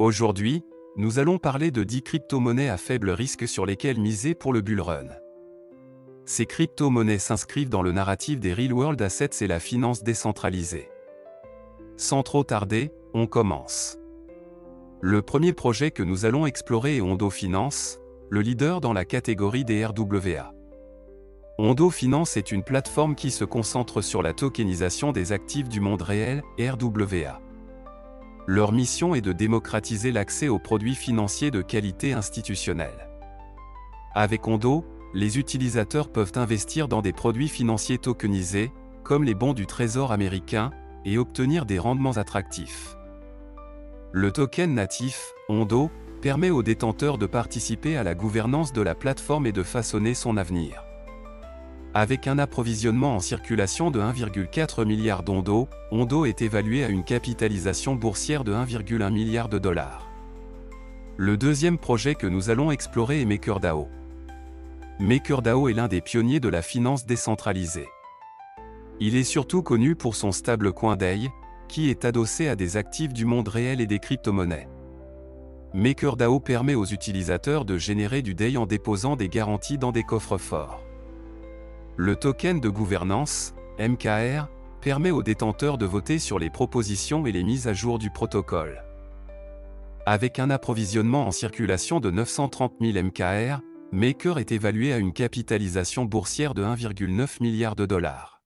Aujourd'hui, nous allons parler de 10 crypto-monnaies à faible risque sur lesquelles miser pour le bull run. Ces crypto-monnaies s'inscrivent dans le narratif des Real World Assets et la finance décentralisée. Sans trop tarder, on commence. Le premier projet que nous allons explorer est Ondo Finance, le leader dans la catégorie des RWA. Ondo Finance est une plateforme qui se concentre sur la tokenisation des actifs du monde réel, RWA. Leur mission est de démocratiser l'accès aux produits financiers de qualité institutionnelle. Avec Ondo, les utilisateurs peuvent investir dans des produits financiers tokenisés, comme les bons du Trésor américain, et obtenir des rendements attractifs. Le token natif, Ondo, permet aux détenteurs de participer à la gouvernance de la plateforme et de façonner son avenir. Avec un approvisionnement en circulation de 1,4 milliard d'Ondo, Ondo est évalué à une capitalisation boursière de 1,1 milliard de dollars. Le deuxième projet que nous allons explorer est MakerDAO. MakerDAO est l'un des pionniers de la finance décentralisée. Il est surtout connu pour son stablecoin DAI, qui est adossé à des actifs du monde réel et des crypto-monnaies. MakerDAO permet aux utilisateurs de générer du DAI en déposant des garanties dans des coffres forts. Le token de gouvernance, MKR, permet aux détenteurs de voter sur les propositions et les mises à jour du protocole. Avec un approvisionnement en circulation de 930 000 MKR, Maker est évalué à une capitalisation boursière de 1,9 milliard de dollars.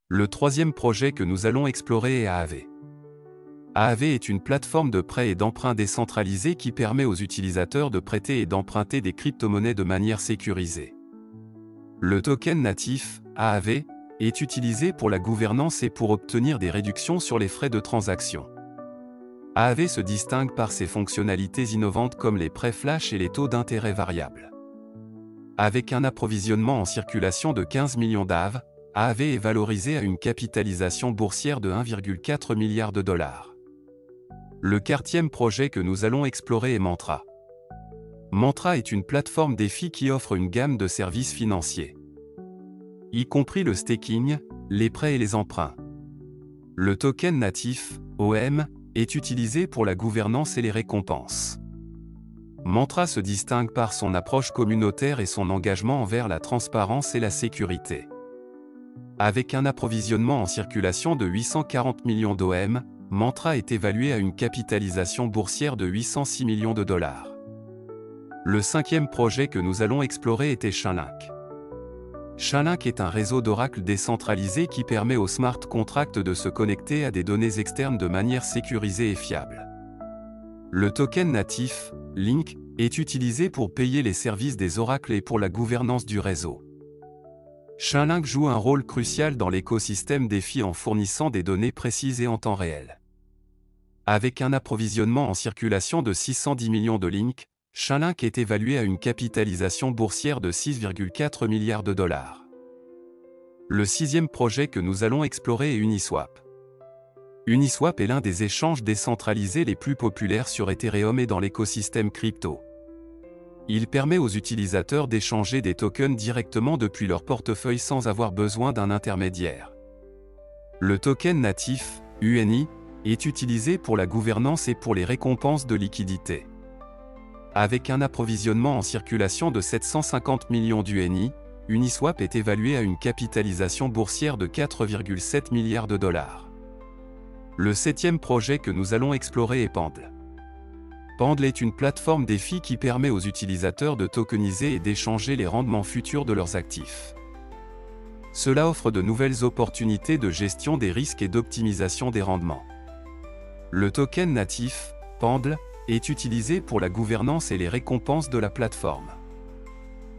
Le troisième projet que nous allons explorer est Aave. Aave est une plateforme de prêt et d'emprunt décentralisée qui permet aux utilisateurs de prêter et d'emprunter des crypto-monnaies de manière sécurisée. Le token natif, Aave, est utilisé pour la gouvernance et pour obtenir des réductions sur les frais de transaction. Aave se distingue par ses fonctionnalités innovantes comme les prêts flash et les taux d'intérêt variables. Avec un approvisionnement en circulation de 15 millions d'AV, Aave est valorisé à une capitalisation boursière de 1,4 milliard de dollars. Le quatrième projet que nous allons explorer est Mantra. Mantra est une plateforme DeFi qui offre une gamme de services financiers, y compris le staking, les prêts et les emprunts. Le token natif, OM, est utilisé pour la gouvernance et les récompenses. Mantra se distingue par son approche communautaire et son engagement envers la transparence et la sécurité. Avec un approvisionnement en circulation de 840 millions d'OM, Mantra est évalué à une capitalisation boursière de 806 millions de dollars. Le cinquième projet que nous allons explorer était Chainlink. Chainlink est un réseau d'oracles décentralisé qui permet aux smart contracts de se connecter à des données externes de manière sécurisée et fiable. Le token natif, Link, est utilisé pour payer les services des oracles et pour la gouvernance du réseau. Chainlink joue un rôle crucial dans l'écosystème DeFi en fournissant des données précises et en temps réel. Avec un approvisionnement en circulation de 610 millions de Link, Chainlink est évalué à une capitalisation boursière de 6,4 milliards de dollars. Le sixième projet que nous allons explorer est Uniswap. Uniswap est l'un des échanges décentralisés les plus populaires sur Ethereum et dans l'écosystème crypto. Il permet aux utilisateurs d'échanger des tokens directement depuis leur portefeuille sans avoir besoin d'un intermédiaire. Le token natif, UNI, est utilisé pour la gouvernance et pour les récompenses de liquidité. Avec un approvisionnement en circulation de 750 millions d'UNI, Uniswap est évalué à une capitalisation boursière de 4,7 milliards de dollars. Le septième projet que nous allons explorer est Pendle. Pendle est une plateforme DeFi qui permet aux utilisateurs de tokeniser et d'échanger les rendements futurs de leurs actifs. Cela offre de nouvelles opportunités de gestion des risques et d'optimisation des rendements. Le token natif, Pendle, est utilisé pour la gouvernance et les récompenses de la plateforme.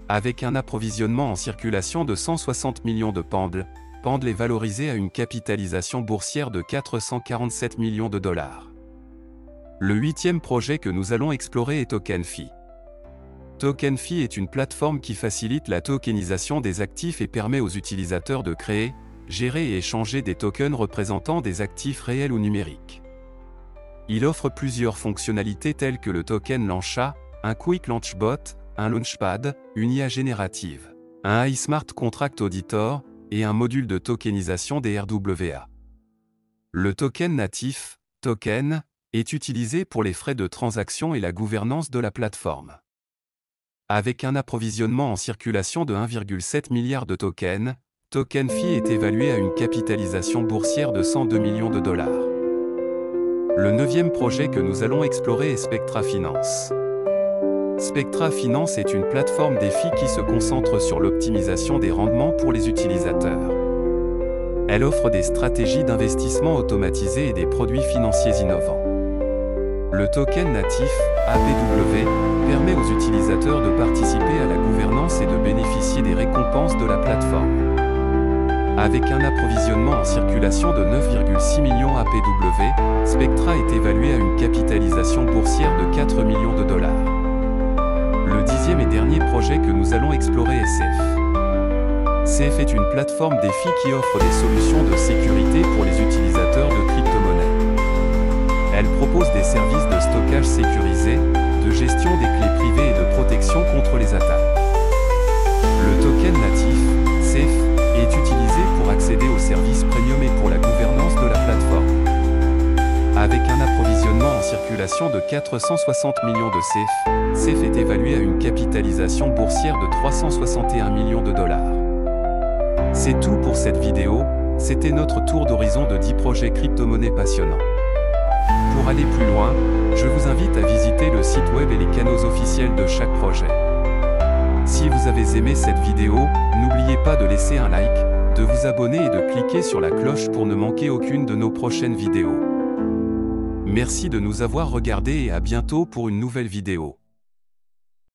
Avec un approvisionnement en circulation de 160 millions de Pendle, Pendle est valorisé à une capitalisation boursière de 447 millions de dollars. Le huitième projet que nous allons explorer est TokenFi. TokenFi est une plateforme qui facilite la tokenisation des actifs et permet aux utilisateurs de créer, gérer et échanger des tokens représentant des actifs réels ou numériques. Il offre plusieurs fonctionnalités telles que le token Launcha, un Quick Launch Bot, un Launchpad, une IA générative, un AI Smart Contract Auditor et un module de tokenisation des RWA. Le token natif, Token, est utilisé pour les frais de transaction et la gouvernance de la plateforme. Avec un approvisionnement en circulation de 1,7 milliard de tokens, TokenFi est évalué à une capitalisation boursière de 102 millions de dollars. Le 9e projet que nous allons explorer est Spectra Finance. Spectra Finance est une plateforme DeFi qui se concentre sur l'optimisation des rendements pour les utilisateurs. Elle offre des stratégies d'investissement automatisées et des produits financiers innovants. Le token natif, APW, permet aux utilisateurs de participer à la gouvernance et de bénéficier des récompenses de la plateforme. Avec un approvisionnement en circulation de 9,6 millions APW, Spectra est évalué à une capitalisation boursière de 4 millions de dollars. Le 10e et dernier projet que nous allons explorer est Safe. Safe est une plateforme DeFi qui offre des solutions de sécurité pour les utilisateurs de crypto-monnaies. Elle propose des services de stockage sécurisé, de gestion des clés privées et de protection contre les attaques. Le token natif, Safe, est utilisé pour accéder aux services premium et pour la gouvernance de la plateforme. Avec un approvisionnement en circulation de 460 millions de Safe, Safe est évalué à une capitalisation boursière de 361 millions de dollars. C'est tout pour cette vidéo, c'était notre tour d'horizon de 10 projets crypto-monnaies passionnants. Pour aller plus loin, je vous invite à visiter le site web et les canaux officiels de chaque projet. Si vous avez aimé cette vidéo, n'oubliez pas de laisser un like, de vous abonner et de cliquer sur la cloche pour ne manquer aucune de nos prochaines vidéos. Merci de nous avoir regardés et à bientôt pour une nouvelle vidéo.